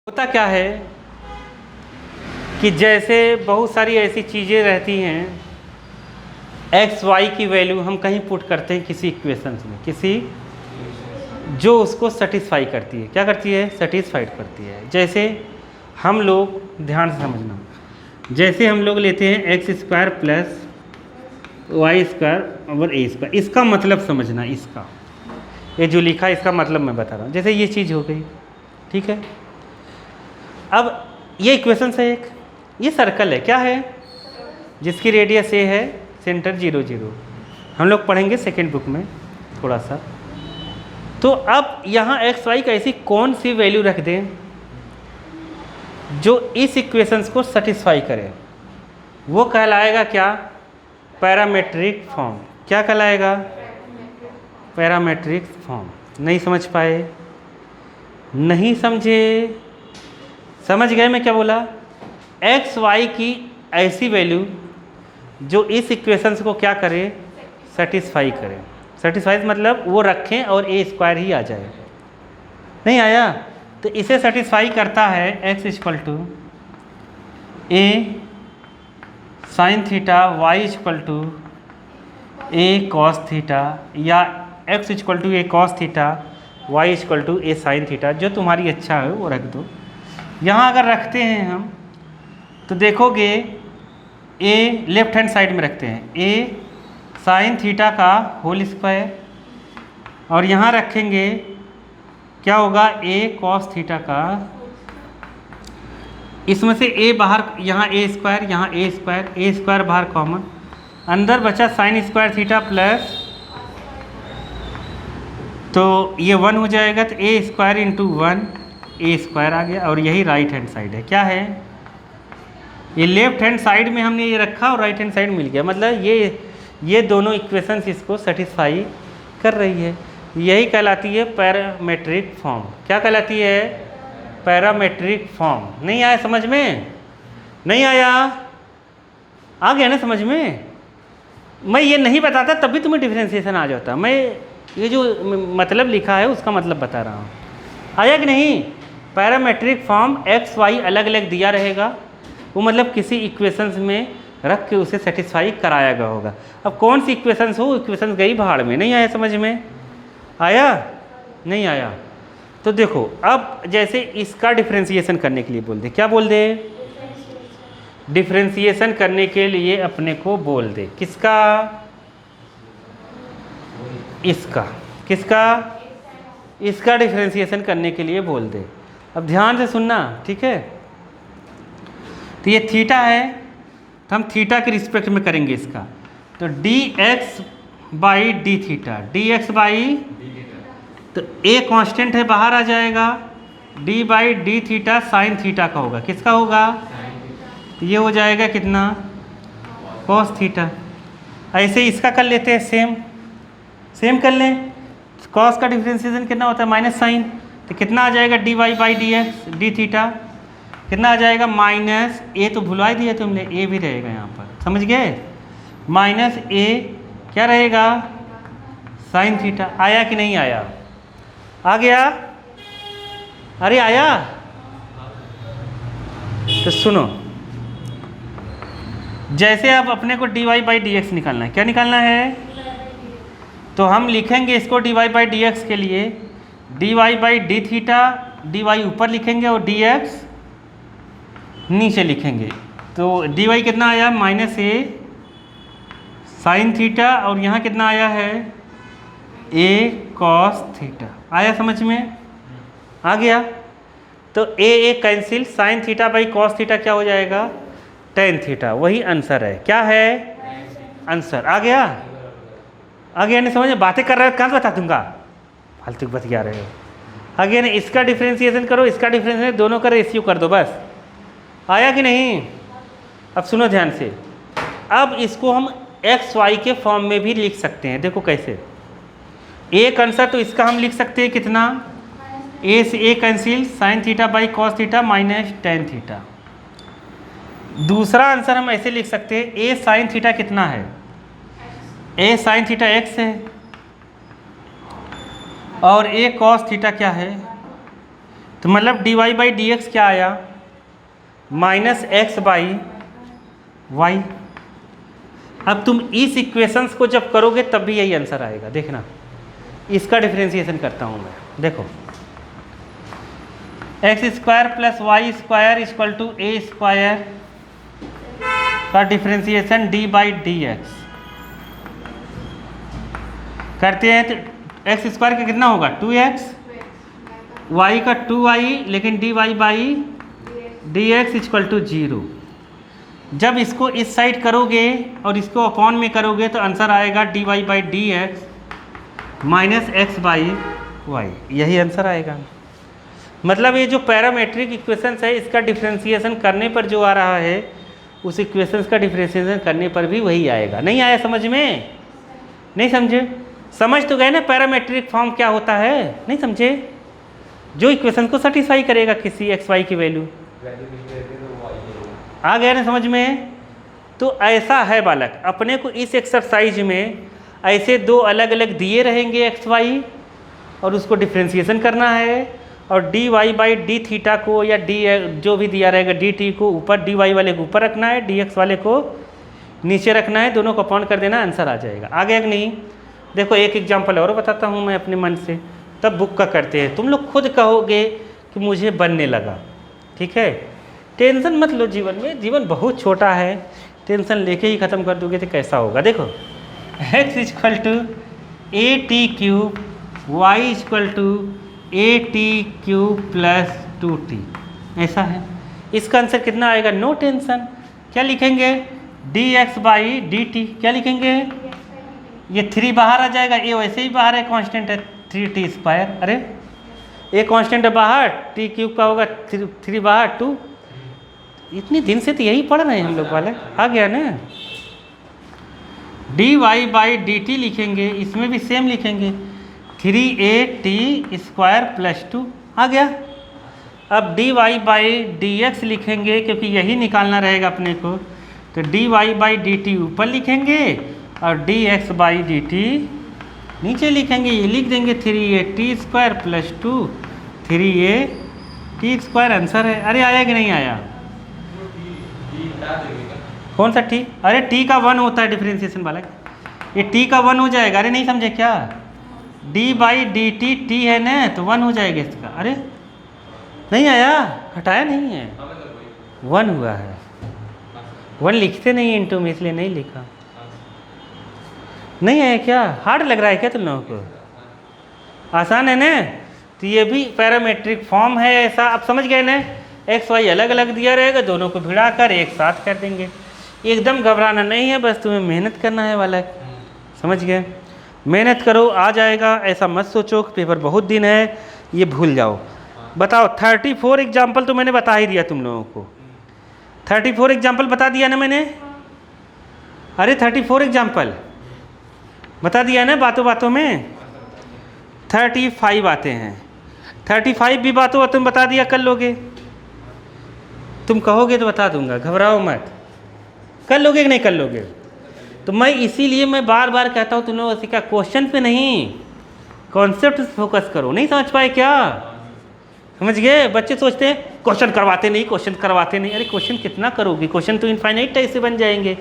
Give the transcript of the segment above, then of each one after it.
होता क्या है कि जैसे बहुत सारी ऐसी चीज़ें रहती हैं, एक्स वाई की वैल्यू हम कहीं पुट करते हैं किसी इक्वेशंस में, किसी जो उसको सेटिस्फाई करती है। क्या करती है? सेटिस्फाइड करती है। जैसे हम लोग, ध्यान से समझना, जैसे हम लोग लेते हैं x square plus y square over a square. इसका मतलब समझना, इसका ये जो लिखा है इसका मतलब मैं बता रहा हूँ। जैसे ये चीज़ हो गई, ठीक है। अब ये इक्वेशन है एक, ये सर्कल है, क्या है? जिसकी रेडियस ए है, सेंटर 0 0। हम लोग पढ़ेंगे सेकेंड बुक में थोड़ा सा। तो अब यहाँ एक्स वाई का ऐसी कौन सी वैल्यू रख दें जो इस इक्वेशंस को सेटिस्फाई करे? वो कहलाएगा क्या? Parametric form. क्या कहलाएगा? Parametric form. नहीं समझ पाए? नहीं समझे? समझ गए मैं क्या बोला? एक्स वाई की ऐसी वैल्यू जो इस इक्वेशंस को क्या करे? सेटिस्फाई करे। सेटिस्फाई मतलब वो रखें और ए स्क्वायर ही आ जाए। नहीं आया? तो इसे सेटिस्फाई करता है x equal to a sine theta, y equal to a cos theta, या x equal to a cos theta, y equal to a sine theta. जो तुम्हारी अच्छा है वो रख दो। यहाँ अगर रखते हैं हम तो देखोगे ए लेफ्ट हैंड साइड में रखते हैं, ए साइन थीटा का होल स्क्वायर, और यहाँ रखेंगे क्या होगा? ए कॉस थीटा का। इसमें से ए बाहर, यहाँ ए स्क्वायर, यहाँ ए स्क्वायर बाहर कॉमन, अंदर बचा साइन स्क्वायर थीटा प्लस, तो ये 1 हो जाएगा। तो ए स्क्वायर इंटू 1 ए स्क्वायर आ गया। और यही राइट हैंड साइड है। क्या है? ये लेफ्ट हैंड साइड में हमने ये रखा और राइट हैंड साइड मिल गया। मतलब ये दोनों इक्वेशंस इसको सेटिस्फाई कर रही है। यही कहलाती है पैरामेट्रिक फॉर्म। क्या कहलाती है? Parametric form. नहीं आया समझ में? नहीं आया? आ गया ना समझ में? मैं ये नहीं बताता तब भी तुम्हें डिफरेंशिएशन आ जाता। मैं ये जो मतलब लिखा है उसका मतलब बता रहा हूँ। आया कि नहीं? पैरामेट्रिक फॉर्म एक्स वाई अलग अलग दिया रहेगा, वो मतलब किसी इक्वेशंस में रख के उसे सेटिस्फाई कराया गया होगा। अब कौन सी इक्वेशंस हो, इक्वेशंस गई भाड़ में। नहीं आया समझ में? आया? नहीं आया? तो देखो, अब जैसे इसका डिफरेंशिएशन करने के लिए बोल दे, क्या बोल दे? डिफरेंशिएशन करने के लिए अपने को बोल दे। किसका? इसका। किसका? इसका डिफरेंशिएशन करने के लिए बोल दे। अब ध्यान से सुनना, ठीक है? तो ये थीटा है, तो हम थीटा के रिस्पेक्ट में करेंगे इसका। तो D x by d theta, d x by, तो ए कांस्टेंट है बाहर आ जाएगा, D by d theta sine theta का होगा। किसका होगा? तो ये हो जाएगा कितना? Cos theta. ऐसे इसका कर लेते हैं, सेम कर लें। कॉस का डिफरेंशिएशन कितना होता है? Minus sign. तो कितना आ जाएगा? D y by d x d theta. कितना आ जाएगा? माइनस ए, तो भुलवा ही दिया तुमने, ए भी रहेगा यहाँ पर, समझ गए? माइनस ए क्या रहेगा? Sine theta. आया कि नहीं आया? आ गया? अरे आया? तो सुनो, जैसे अब अपने को d y by d x निकालना है। क्या निकालना है? तो हम लिखेंगे इसको d y by d x के लिए d y by d theta, d y ऊपर लिखेंगे और डी एक्स नीचे लिखेंगे। तो डी वाई कितना आया? माइनस ए साइन थीटा, और यहाँ कितना आया है? A cos theta. आया समझ में? आ गया? तो a cancel, sine theta by cos theta क्या हो जाएगा? Tan theta. वही आंसर है। क्या है? आंसर। आ गया? आ गया? नहीं समझ? बातें कर रहे हो, कहाँ से बता दूंगा? फालतू बतिया रहे हो। आ गया ना? इसका डिफरेंशिएशन करो, इसका डिफरेंशिएशन, दोनों का रेशियो कर दो बस। आया कि नहीं? अब सुनो ध्यान से। अब इसको हम एक्स वाई के फॉर्म में भी लिख सकते हैं। देखो कैसे। एक आंसर तो इसका हम लिख सकते हैं कितना? ए से a cancel, sine theta by cos theta minus tan theta. दूसरा आंसर हम ऐसे लिख सकते हैं, ए साइन थीटा कितना है? ए साइन थीटा एक्स है, और ए कॉस थीटा क्या है? तो मतलब d y by d x क्या आया, माइनस एक्स बाई वाई। अब तुम इस इक्वेशंस को जब करोगे तब भी यही आंसर आएगा। देखना, इसका डिफरेंशिएशन करता हूँ मैं। देखो, x square plus y square equal to a square का differentiation d by d x करते हैं तो एक्स स्क्वायर का कितना होगा 2x, वाई का 2y, लेकिन d y by d x equal to 0। जब इसको इस साइड करोगे और इसको अपॉन में करोगे तो आंसर आएगा d y by d x minus x by y, यही आंसर आएगा। मतलब ये जो पैरामेट्रिक इक्वेशंस है इसका डिफरेंशिएशन करने पर जो आ रहा है उस इक्वेशंस का डिफरेंशिएशन करने पर भी वही आएगा। नहीं आया समझ में? नहीं समझे? समझ तो गए ना पैरामेट्रिक फॉर्म क्या होता है? नहीं समझे? जो इक्वेशन को सेटिस्फाई करेगा किसी एक्स वाई की वैल्यू। आ गया ना समझ में? तो ऐसा है बालक, अपने को इस एक्सरसाइज में ऐसे दो अलग अलग दिए रहेंगे एक्स वाई और उसको डिफरेंशिएशन करना है, और d y by d theta को या डी जो भी दिया रहेगा डी टी को ऊपर, डी वाई वाले को ऊपर रखना है, डी एक्स वाले को नीचे रखना है, दोनों को अपॉन कर देना, आंसर आ जाएगा। आ गया कि नहीं? देखो एक एग्जांपल और बताता हूँ मैं अपने मन से, तब बुक का करते हैं। तुम लोग खुद कहोगे कि मुझे बनने लगा। ठीक है, टेंशन मत लो जीवन में, जीवन बहुत छोटा है, टेंशन लेके ही ख़त्म कर दोगे तो कैसा होगा। देखो x equal to a t cube, y equal to a t cube plus 2t, ऐसा है। इसका आंसर कितना आएगा? No tension. क्या लिखेंगे? D x by d t. क्या लिखेंगे? ये 3 बाहर आ जाएगा, ये वैसे ही बाहर है, कांस्टेंट है 3t स्क्वायर। अरे एक कांस्टेंट है बाहर, टी क्यूब का होगा 3 बाहर 2। इतने दिन से तो यही पढ़ रहे हैं हम लोग वाले। आ गया ना? D y by d t लिखेंगे, इसमें भी सेम लिखेंगे 3at स्क्वायर प्लस 2। आ गया। अब d y by d x लिखेंगे क्योंकि यही निकालना रहेगा अपने को, तो d y by d t ऊपर लिखेंगे और d x by d t नीचे लिखेंगे। ये लिख देंगे 3at square plus 2, 3at square answer है। अरे आया कि नहीं आया? कौन सा टी? अरे टी का 1 होता है डिफरेंशिएशन वाला, ये टी का 1 हो जाएगा। अरे नहीं समझे क्या? D by d T T है ना, तो 1 हो जाएगा इसका। अरे नहीं आया? हटाया नहीं है, 1 हुआ है। 1 लिखते नहीं इंटू में, इसलिए नहीं लिखा। नहीं आया क्या? हार्ड लग रहा है क्या तुम लोगों को? आसान है ना? तो ये भी पैरामेट्रिक फॉर्म है ऐसा। आप समझ गए ना? एक्स वाई अलग अलग दिया रहेगा, दोनों को भिड़ा कर एक साथ कर देंगे। एकदम घबराना नहीं है, बस तुम्हें मेहनत करना है वाला। समझ गए? मेहनत करो, आ जाएगा। ऐसा मत सोचो पेपर बहुत दिन है ये भूल जाओ। बताओ 34 एग्जाम्पल तो मैंने बता ही दिया तुम लोगों को। 34 एग्जाम्पल बता दिया ना मैंने? अरे 34 एग्जाम्पल बता दिया ना बातों बातों में। 35 आते हैं, 35 भी बातों बातों में बता दिया। कर लोगे? तुम कहोगे तो बता दूंगा, घबराओ मत। कर लोगे कि नहीं कर लोगे? तो मैं इसीलिए मैं बार बार कहता हूँ तुम लोग सीखा, क्वेश्चन पे नहीं कॉन्सेप्ट फोकस करो। नहीं समझ पाए क्या? समझ गए? बच्चे सोचते हैं क्वेश्चन करवाते नहीं, क्वेश्चन करवाते नहीं। अरे क्वेश्चन कितना करोगे? क्वेश्चन तो इनफाइनाइट टाइप से बन जाएंगे।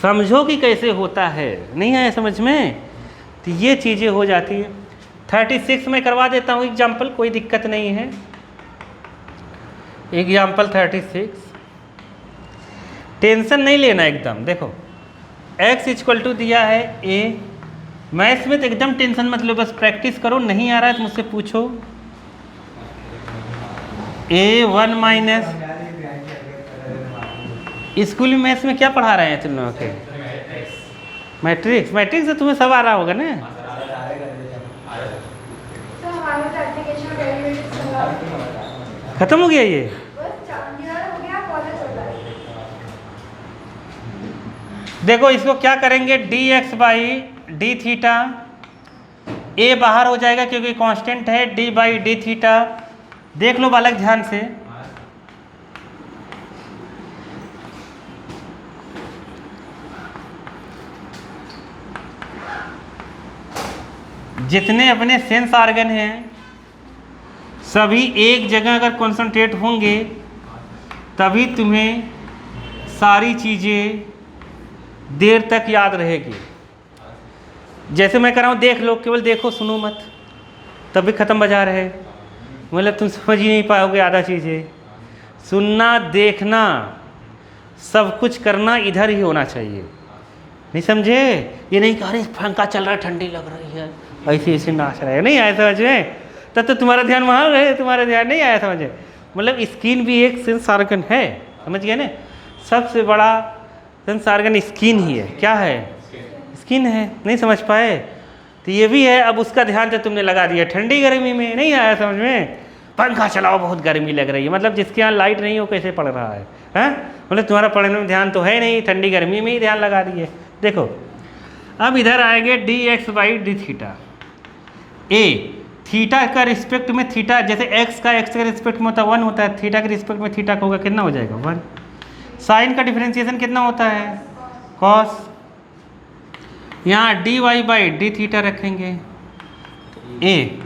समझो कि कैसे होता है। नहीं आया समझ में? तो ये चीज़ें हो जाती है। 36 में करवा देता हूँ एग्जाम्पल, कोई दिक्कत नहीं है। एग्जाम्पल 36, टेंशन नहीं लेना एकदम। देखो x इक्वल टू दिया है a, मैथ्स में तो एकदम टेंशन मत लो, बस प्रैक्टिस करो। नहीं आ रहा है तो मुझसे पूछो। a1 माइनस, स्कूल में मैथ्स में क्या पढ़ा रहे हैं तुम लोगों के? मैट्रिक्स। मैट्रिक्स से तुम्हें सब आ रहा होगा ना? खत्म हो गया ये? देखो इसको क्या करेंगे, d x by d theta, a बाहर हो जाएगा क्योंकि कांस्टेंट है, डी बाई डी थीटा। देख लो बालक ध्यान से, जितने अपने सेंस ऑर्गन हैं सभी एक जगह अगर कॉन्सेंट्रेट होंगे तभी तुम्हें सारी चीज़ें देर तक याद रहेगी। जैसे मैं कह रहा हूँ देख लो, केवल देखो सुनो मत, तभी ख़त्म बाजार है। मतलब तुम समझ ही नहीं पाओगे आधा चीज़ें। सुनना देखना सब कुछ करना इधर ही होना चाहिए, नहीं समझे? ये नहीं कह रहे पंखा चल रहा है ठंडी लग रही है ऐसे ऐसे नाच रहा है, नहीं आया समझ में? तब तो तुम्हारा ध्यान वहाँ रहे, तुम्हारा ध्यान नहीं आया समझे? मतलब स्किन भी एक सेंस ऑर्गन है, समझ गए ना? सबसे बड़ा सेंस ऑर्गन स्किन ही है। क्या है? स्किन है। नहीं समझ पाए? तो ये भी है। अब उसका ध्यान तो तुमने लगा दिया ठंडी गर्मी में, नहीं आया समझ में? पंखा चलाओ बहुत गर्मी लग रही है, मतलब जिसके यहाँ लाइट नहीं हो कैसे पढ़ रहा है? मतलब तुम्हारा पढ़ने में ध्यान तो है नहीं, ठंडी गर्मी में ही ध्यान लगा दिए। देखो अब इधर आएंगे D x by d theta. A theta का रिस्पेक्ट में थीटा, जैसे एक्स का एक्स के रिस्पेक्ट में होता है 1 होता है, थीटा के रिस्पेक्ट में थीटा का होगा कितना हो जाएगा 1। साइन का डिफरेंशिएशन कितना होता है? कॉस। यहाँ d y by d theta रखेंगे। ए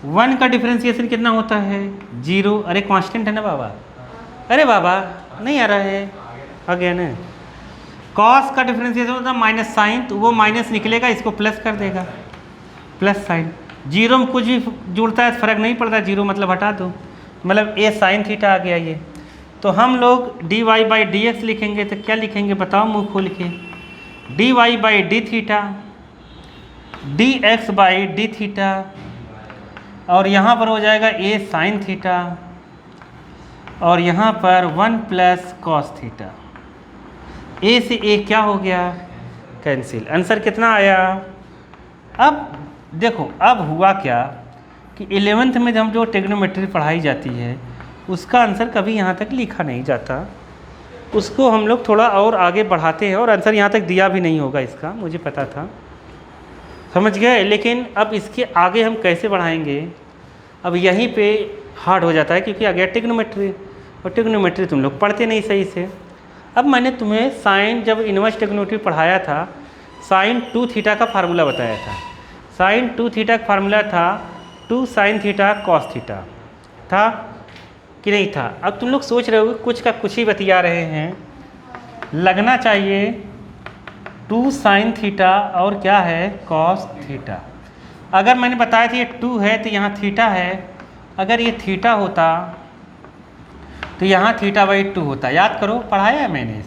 1 का डिफरेंशिएशन कितना होता है? 0। अरे कांस्टेंट है ना बाबा? अरे बाबा नहीं आ रहा है, आ गया ना? कॉस का डिफरेंशिएशन होता है माइनस साइन, तो वो माइनस निकलेगा, इसको प्लस कर देगा, प्लस साइन। 0 में कुछ भी जुड़ता है फर्क नहीं पड़ता, 0 मतलब हटा दो, मतलब ए साइन थीटा आ गया ये। तो हम लोग d y by d x लिखेंगे तो क्या लिखेंगे बताओ मुँह खोल के? D y by d theta, d x by d theta, और यहाँ पर हो जाएगा ए साइन थीटा, और यहाँ पर 1 प्लस कॉस थीटा। ए से ए क्या हो गया? कैंसिल। आंसर कितना आया? अब देखो अब हुआ क्या कि 11th में हम जो ट्रिग्नोमेट्री पढ़ाई जाती है उसका आंसर कभी यहाँ तक लिखा नहीं जाता, उसको हम लोग थोड़ा और आगे बढ़ाते हैं, और आंसर यहाँ तक दिया भी नहीं होगा इसका, मुझे पता था, समझ गए? लेकिन अब इसके आगे हम कैसे बढ़ाएंगे? अब यहीं पे हार्ड हो जाता है क्योंकि आ गया ट्रिग्नोमेट्री, और ट्रिग्नोमेट्री तुम लोग पढ़ते नहीं सही से। अब मैंने तुम्हें साइन जब इनवर्स ट्रिग्नोमेट्री पढ़ाया था, साइन 2 थीटा का फार्मूला बताया था। साइन 2 थीटा का फार्मूला था 2 साइन थीटा कॉस थीटा, था कि नहीं था? अब तुम लोग सोच रहे हो कुछ का कुछ ही बतिया रहे हैं, लगना चाहिए 2 साइन थीटा और क्या है? Cos theta. अगर मैंने बताया था ये 2 है तो यहाँ थीटा है, अगर ये थीटा होता तो यहाँ थीटा बाई 2 होता। याद करो, पढ़ाया है मैंने,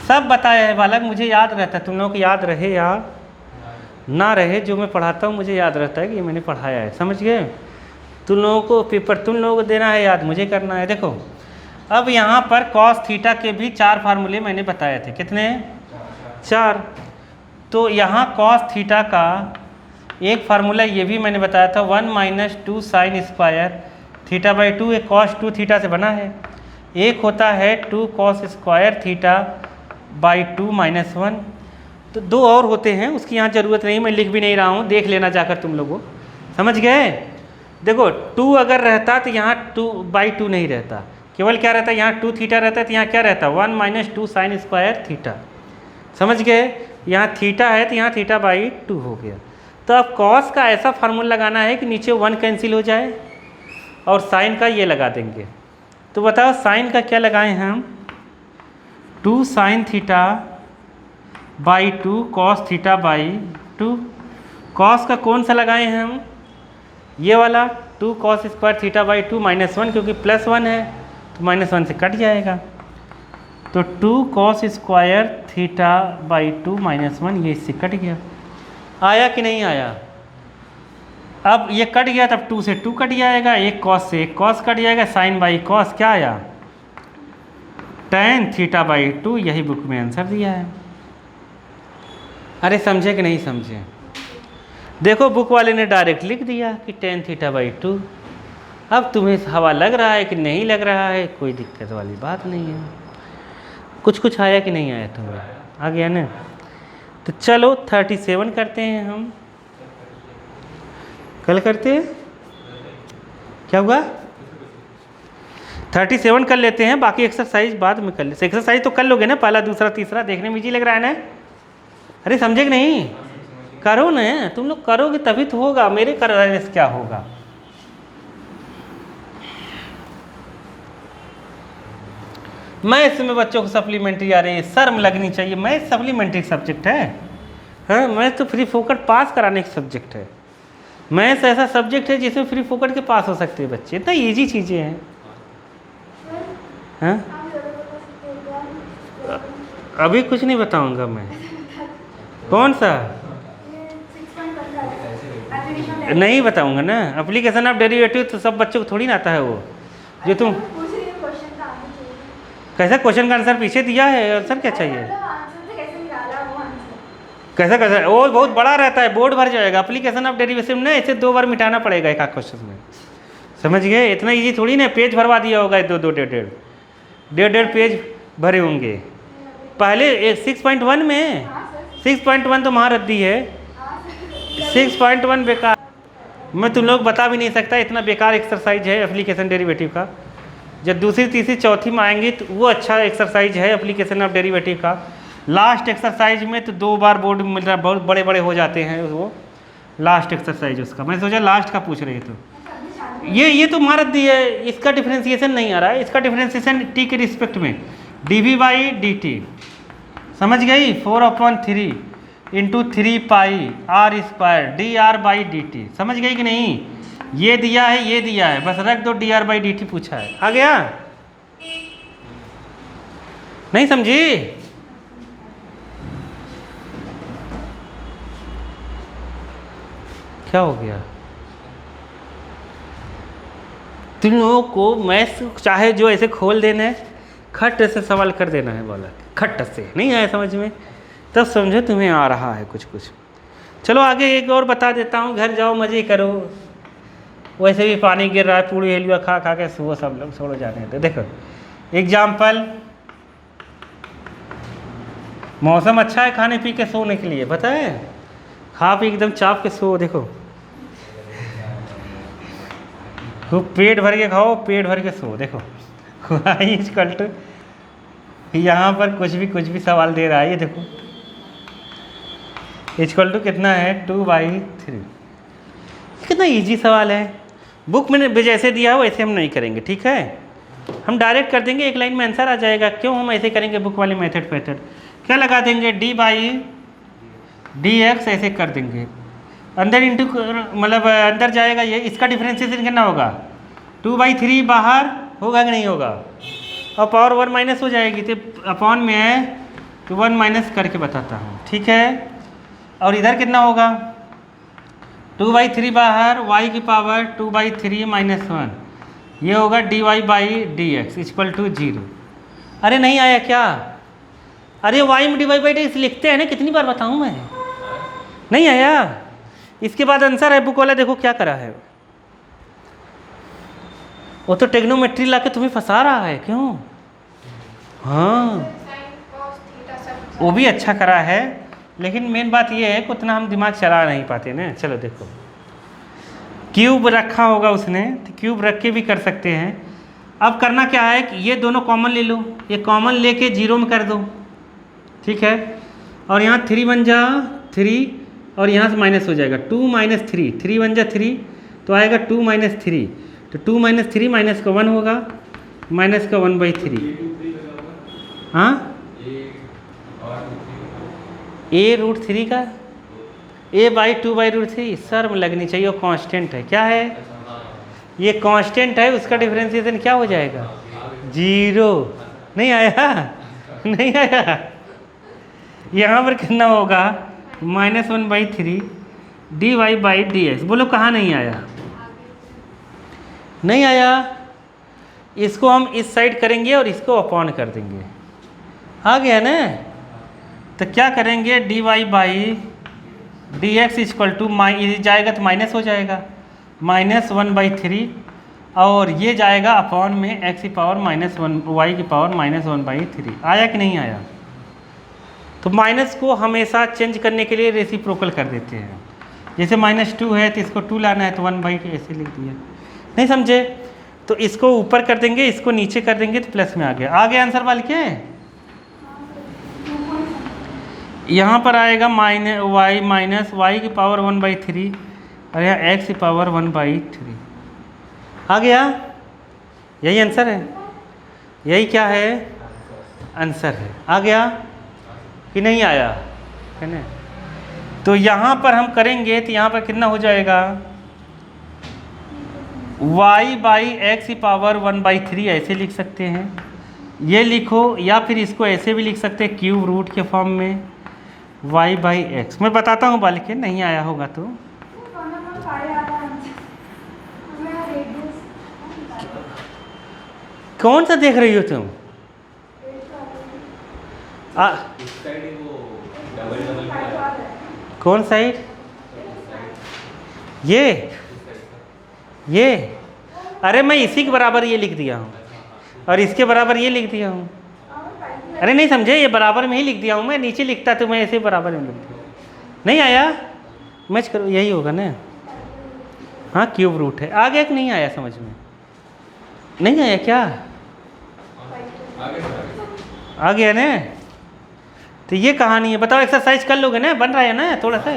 सब बताया है बालक, मुझे याद रहता है। तुम लोगों को याद रहे या ना रहे, जो मैं पढ़ाता हूँ मुझे याद रहता है कि ये मैंने पढ़ाया है, समझ गए? तुम लोगों को पेपर तुम लोगों को देना है याद, मुझे करना है। देखो अब यहाँ पर कॉस थीटा के भी 4 फार्मूले मैंने बताए थे, कितने? 4। तो यहाँ कॉस थीटा का एक फार्मूला ये भी मैंने बताया था 1 minus 2 sine square theta by 2, एक कॉस 2 थीटा से बना है। एक होता है 2 cos square theta by 2 minus 1। तो 2 और होते हैं, उसकी यहाँ ज़रूरत नहीं, मैं लिख भी नहीं रहा हूँ, देख लेना जाकर तुम लोगों, समझ गए? देखो 2 अगर रहता तो यहाँ 2 बाई 2 नहीं रहता, केवल क्या रहता? यहाँ 2 थीटा रहता है, तो यहाँ क्या रहता? 1 माइनस 2 साइन स्क्वायर थीटा, समझ गए? यहाँ थीटा है तो यहाँ थीटा बाई 2 हो गया। तो अब कॉस का ऐसा फार्मूला लगाना है कि नीचे 1 कैंसिल हो जाए, और साइन का ये लगा देंगे। तो बताओ साइन का क्या लगाए हम? 2 sign theta by 2 cos theta by 2। Cos का कौन सा लगाए हैं हम? ये वाला 2 cos square theta by 2 minus 1, क्योंकि प्लस 1 है तो माइनस 1 से कट जाएगा। तो 2 cos square theta by 2 minus 1, ये इससे कट गया। आया कि नहीं आया? अब ये कट गया तब 2 से 2 कट जाएगा, एक कॉस से एक कॉस कट जाएगा, साइन बाई कॉस क्या आया? tan theta by 2। यही बुक में आंसर दिया है। अरे समझे कि नहीं समझे? देखो बुक वाले ने डायरेक्ट लिख दिया कि tan थीटा बाई 2। अब तुम्हें हवा लग रहा है कि नहीं लग रहा है, कोई दिक्कत वाली बात नहीं है। कुछ कुछ आया कि नहीं आया तुम्हें? आ गया ना? तो चलो 37 करते हैं हम, कल करते हैं, क्या हुआ? 37 कर लेते हैं, बाकी एक्सरसाइज बाद में कर लेते। एक्सरसाइज तो कर लोगे ना, पहला दूसरा तीसरा, देखने में इजी लग रहा है ना? अरे समझे कि नहीं? करो ना, तुम लोग करोगे तभी तो होगा, मेरे कराने से क्या होगा? मैथ्स में बच्चों को सप्लीमेंट्री आ रही है, शर्म लगनी चाहिए। मैथ्स सप्लीमेंट्री सब्जेक्ट है? हाँ, मैथ्स तो फ्री फोकट पास कराने का सब्जेक्ट है। मैथ्स ऐसा सब्जेक्ट है जिसमें फ्री फोकट के पास हो सकते हैं बच्चे, इतना ईजी चीज़ें हैं। हाँ, अभी कुछ नहीं बताऊंगा मैं। कौन सा? नहीं बताऊंगा ना। एप्लीकेशन ऑफ डेरिवेटिव तो सब बच्चों को थोड़ी ना आता है वो, जो तुम कैसा क्वेश्चन का आंसर पीछे दिया है, आंसर क्या चाहिए? कैसा कैसा वो बहुत बड़ा रहता है, बोर्ड भर जाएगा। एप्लीकेशन ऑफ डेरिवेटिव ना इसे 2 बार मिटाना पड़ेगा एक क्वेश्चन में, समझ गए? इतना इजी थोड़ी ना, पेज भरवा दिया होगा, 2-2 डेढ़ पेज भरे होंगे। पहले 6.1 में 6.1 तो महारद्दी है, 6.1 बेकार। मैं तुम लोग बता भी नहीं सकता, इतना बेकार एक्सरसाइज है एप्लीकेशन डेरिवेटिव का। जब दूसरी तीसरी चौथी में आएंगी तो वो अच्छा एक्सरसाइज है एप्लीकेशन ऑफ डेरिवेटिव का। लास्ट एक्सरसाइज में तो 2 बार बोर्ड में मिल रहा, बहुत बड़े बड़े हो जाते हैं वो लास्ट एक्सरसाइज उसका। मैं सोचा लास्ट का पूछ रही तो ये तो महारद्दी है, इसका डिफ्रेंसिएशन नहीं आ रहा है। इसका डिफ्रेंसिएशन टी के रिस्पेक्ट में dv बाई डी टी, समझ गई? 4/3 into 3 pi r square d r by d t, समझ गई कि नहीं? ये दिया है, ये दिया है, बस रख दो, D r by d T पूछा है। आ गया? नहीं समझी? क्या हो गया? तुम लोगों को मैथ्स चाहे जो ऐसे खोल देना है, खट से सवाल कर देना है, बोला खट से। नहीं आया समझ में? तब समझो तुम्हें आ रहा है कुछ कुछ। चलो आगे एक और बता देता हूँ, घर जाओ मज़े करो। वैसे भी पानी गिर रहा है, पूरी हेलुआ खा खा के सुबह सब लोग छोड़ो जाने दो। देखो एग्जाम्पल, मौसम अच्छा है खाने पी के सोने के लिए, पता है? खा पी एकदम चाप के सो। देखो खूब पेट भर के खाओ, पेट भर के सो। देखो y = यहाँ पर कुछ भी सवाल दे रहा है, ये देखो = कितना है 2/3। कितना इजी सवाल है। बुक में जैसे दिया हो वैसे हम नहीं करेंगे, ठीक है? हम डायरेक्ट कर देंगे, एक लाइन में आंसर आ जाएगा। क्यों हम ऐसे करेंगे बुक वाली मेथड क्या लगा देंगे, d/dx ऐसे कर देंगे। अंदर इंटू मतलब अंदर जाएगा ये, इसका डिफरेंशिएशन कितना होगा 2/3, बाहर होगा कि नहीं होगा? और पावर 1 माइनस हो जाएगी, तो अपॉन में है तो 1 माइनस करके बताता हूँ, ठीक है? और इधर कितना होगा 2/3 बाहर, y की पावर 2/3 - 1, ये होगा dy/dx = 0। अरे नहीं आया क्या? अरे y में dy/dx लिखते हैं ना, कितनी बार बताऊँ मैं? नहीं आया? इसके बाद आंसर है बुक वाला, देखो क्या करा है वो तो टेग्नोमेट्री ला के तुम्हें फंसा रहा है। क्यों? हाँ वो भी अच्छा करा है, लेकिन मेन बात ये है कि उतना हम दिमाग चला नहीं पाते ना। चलो देखो क्यूब रखा होगा उसने, तो क्यूब रख के भी कर सकते हैं। अब करना क्या है कि ये दोनों कॉमन ले लो, ये कॉमन लेके 0 में कर दो, ठीक है? और यहाँ 3 बन जा 3, और यहाँ से माइनस हो जाएगा 2 - 3, 3 बन जा 3, तो आएगा 2 - 3, तो 2 - 3 माइनस का 1 होगा, माइनस का 1/3। हाँ a√3 का a/2/√3, शर्म लगनी चाहिए, वो कांस्टेंट है। क्या है ये? कांस्टेंट है, उसका डिफरेंशिएशन क्या हो जाएगा 0। नहीं आया? नहीं आया? यहाँ पर कितना होगा -1/3 dy/dx। बोलो कहाँ नहीं आया? नहीं आया? इसको हम इस साइड करेंगे और इसको अपॉन कर देंगे, आ गया ना? तो क्या करेंगे dy/dx = जाएगा तो माइनस हो जाएगा -1/3, और ये जाएगा अपॉन में x की पावर -1 y की पावर -1/3। आया कि नहीं आया? तो माइनस को हमेशा चेंज करने के लिए रेसिप्रोकल कर देते हैं। जैसे -2 है तो इसको 2 लाना है, तो 1/2 ऐसे लिख दिया। नहीं समझे? तो इसको ऊपर कर देंगे, इसको नीचे कर देंगे, तो प्लस में आ गया। आ गया आंसर वाल के? यहाँ पर आएगा y की पावर 1/3, और यहाँ x की पावर 1/3। आ गया? यही आंसर है। यही क्या है आंसर है। आ गया कि नहीं आया, है ना? तो यहाँ पर हम करेंगे तो यहाँ पर कितना हो जाएगा, y बाई एक्स की पावर 1/3 ऐसे लिख सकते हैं, ये लिखो, या फिर इसको ऐसे भी लिख सकते हैं क्यूब रूट के फॉर्म में y बाई एक्स। मैं बताता हूँ बालिक, नहीं आया होगा तो कौन सा देख रही हो तुम? कौन साइड? ये अरे मैं इसी के बराबर ये लिख दिया हूँ और इसके बराबर ये लिख दिया हूँ। अरे नहीं समझे, ये बराबर में ही लिख दिया हूँ मैं, नीचे लिखता तो मैं ऐसे बराबर में लिख दिया। नहीं आया, मैच करो, यही होगा ना। हाँ क्यूब रूट है। आ गया कि नहीं आया समझ में? नहीं आया क्या? आ गया ना? तो ये कहानी है, बताओ एक्सरसाइज कर लोगे ना, बन रहा है ना थोड़ा सा?